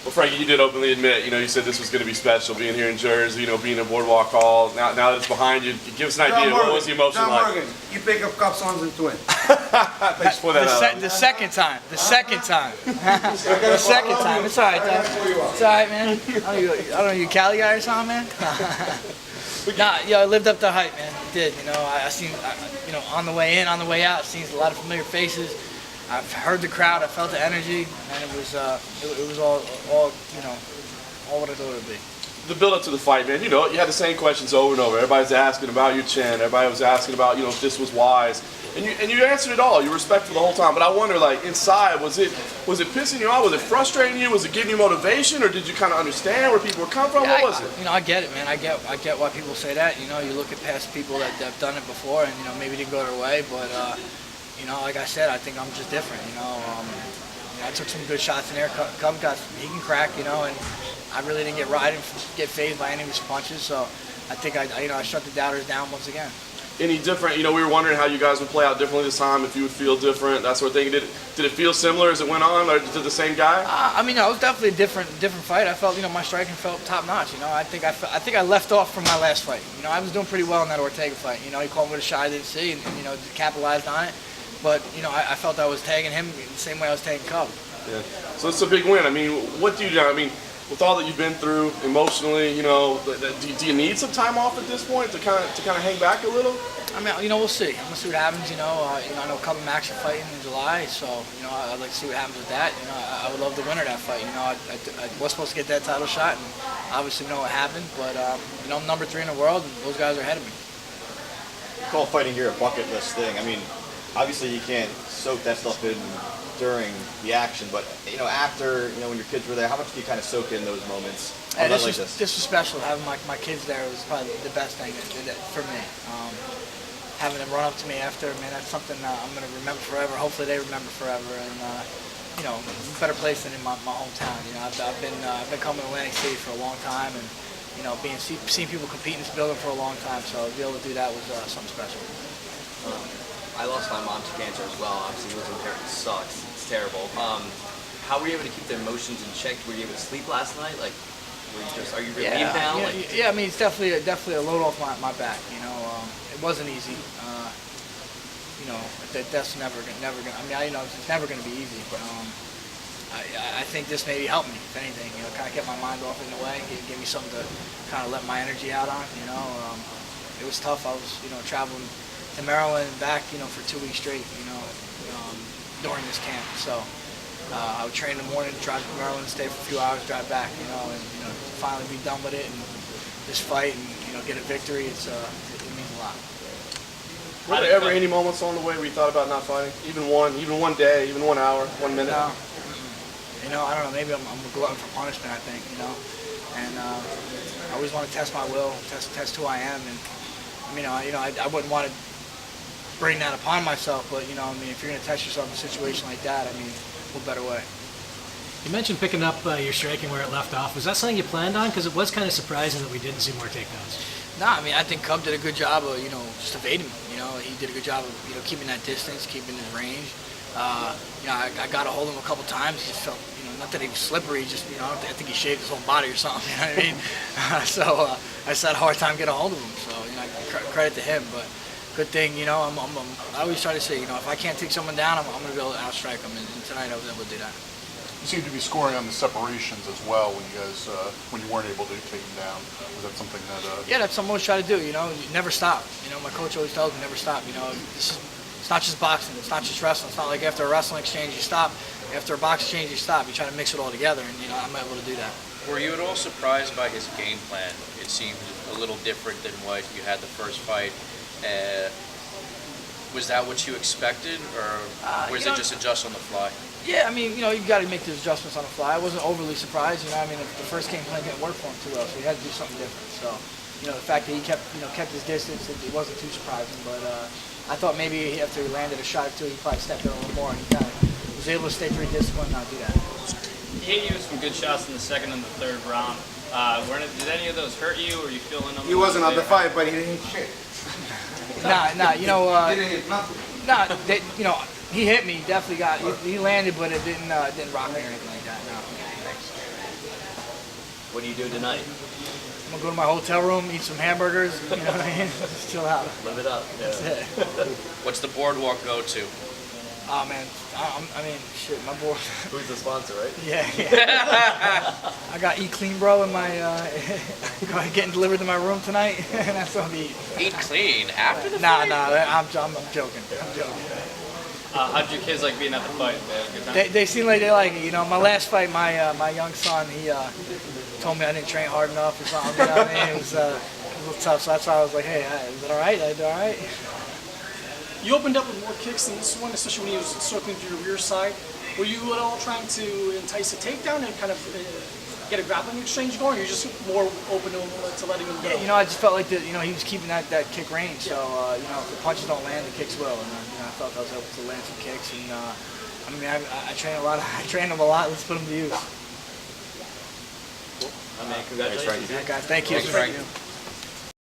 Well, Frankie, you did openly admit, you said this was going to be special, being here in Jersey, being a Boardwalk Hall. Now that it's behind you, give us an idea. What was the emotion John like? Morgan, you pick up Cub Swanson twin. Thanks for that. The second time. The second time. The second time. It's all right, though. It's all right, man. I don't know, you Cali guy or something, man? Nah, I lived up to the hype, man. It did. I seen, on the way in, on the way out, seen a lot of familiar faces. I've heard the crowd, I felt the energy, and it was all what I thought it would be. The build up to the fight, man, you had the same questions over and over. Everybody's asking about your chin. Everybody was asking about, if this was wise. And you answered it all. You were respectful the whole time. But I wonder, like, inside, was it pissing you off? Was it frustrating you? Was it giving you motivation? Or did you kind of understand where people were coming from? Yeah, what was it? I get it, man. I get why people say that. You look at past people that have done it before and, maybe didn't go their way. But, like I said, I think I'm just different, I took some good shots in there. Cub he can crack, and I really didn't get phased by any of his punches. So I think I shut the doubters down once again. Any different? We were wondering how you guys would play out differently this time, if you would feel different, that sort of thing. Did it feel similar as it went on, or did the same guy? It was definitely a different fight. I felt, my striking felt top notch. I think I left off from my last fight. I was doing pretty well in that Ortega fight. He called me with a shot I didn't see, and capitalized on it. But I felt I was tagging him the same way I was tagging Cub. Yeah. So it's a big win. What do you do? With all that you've been through emotionally, do you need some time off at this point to kind of hang back a little? We'll see. I'm gonna see what happens. I know Cub and Max are fighting in July, so I'd like to see what happens with that. I would love the winner of that fight. I was supposed to get that title shot, and obviously know what happened. But I'm number 3 in the world, and those guys are ahead of me. You call fighting here a bucket list thing. Obviously you can't soak that stuff in during the action, but after when your kids were there, how much do you kind of soak in those moments? This was special. Having my kids there was probably the best thing for me. Having them run up to me after, man, that's something I'm going to remember forever. Hopefully they remember forever, and better place than in my hometown. I've been coming to Atlantic City for a long time, and seeing people compete in this building for a long time. So to be able to do that was something special. I lost my mom to cancer as well. Obviously, losing parents sucks. It's terrible. How were you able to keep the emotions in check? Were you able to sleep last night? Like, are you relieved now? Yeah. It's definitely a load off my back. It wasn't easy. That's never gonna. It's never gonna be easy. I think this maybe helped me, if anything. Kind of get my mind off in a way. Give me something to kind of let my energy out on. It was tough. I was traveling to Maryland and back, for 2 weeks straight, during this camp. So I would train in the morning, drive to Maryland, stay for a few hours, drive back, and finally be done with it and this fight and get a victory. It means a lot. Were there ever any moments on the way where you thought about not fighting? Even one day, even 1 hour, 1 minute? No. I don't know. Maybe I'm a glutton for punishment. I think, and I always want to test my will, test who I am, and I wouldn't want to bring that upon myself, but if you're going to test yourself in a situation like that, what better way? You mentioned picking up your striking where it left off. Was that something you planned on? Because it was kind of surprising that we didn't see more takedowns. No, I think Cub did a good job of just evading me. He did a good job of keeping that distance, keeping his range. I got a hold of him a couple times. He just felt not that he was slippery, just I think he shaved his whole body or something. You know what I mean? So I just had a hard time getting a hold of him. So credit to him, but. Good thing, I always try to say, if I can't take someone down, I'm going to be able to outstrike them, and tonight I was able to do that. You seem to be scoring on the separations as well when you guys, when you weren't able to take them down. Was that something that? Yeah, that's something I always try to do. You never stop. My coach always tells me never stop. It's not just boxing. It's not just wrestling. It's not like after a wrestling exchange you stop. After a box exchange you stop. You try to mix it all together, and I'm able to do that. Were you at all surprised by his game plan? It seemed a little different than what you had the first fight. Was that what you expected, or was it just adjust on the fly? Yeah, you got to make those adjustments on the fly. I wasn't overly surprised. The first game plan didn't work for him too well, so he had to do something different. So, the fact that he kept his distance, it wasn't too surprising. But I thought maybe after he landed a shot or two, he probably stepped in a little more, and he kind of was able to stay pretty disciplined and not do that. He hit you with some good shots in the second and the third round. Did any of those hurt you, or you feeling them? He wasn't on the fight, but he didn't hit shit. Nah, He didn't hit nothing. He hit me. He definitely got. He landed, but it didn't rock me or anything like that. No. What do you do tonight? I'm gonna go to my hotel room, eat some hamburgers. You know what I mean? Just chill out. Live it up. Yeah. That's it. What's the boardwalk go to? Oh man, I mean, shit, my boy. Who's the sponsor, right? Yeah. I got Eat Clean Bro in my getting delivered to my room tonight, and that's gonna be. Eat clean after the Nah, fight? I'm joking. I'm joking. How'd your kids like being at the fight? They had a good time? They seem like they like it. You know, my last fight, my young son, he told me I didn't train hard enough or something. You know what I mean? It was a little tough, so that's why I was like, hey, is it all right? Did I do all right? You opened up with more kicks than this one, especially when he was circling to your rear side. Were you at all trying to entice a takedown and kind of get a grappling exchange going, or you're just more open to letting him go? Yeah, you know, I just felt like he was keeping that kick range. So, you know, if the punches don't land, the kicks will. And you know, I felt I was able to land some kicks. And I mean, I train a lot. I train them a lot. Let's put them to use. I mean, congratulations. Yeah, guys, thank you. Thanks, Frank.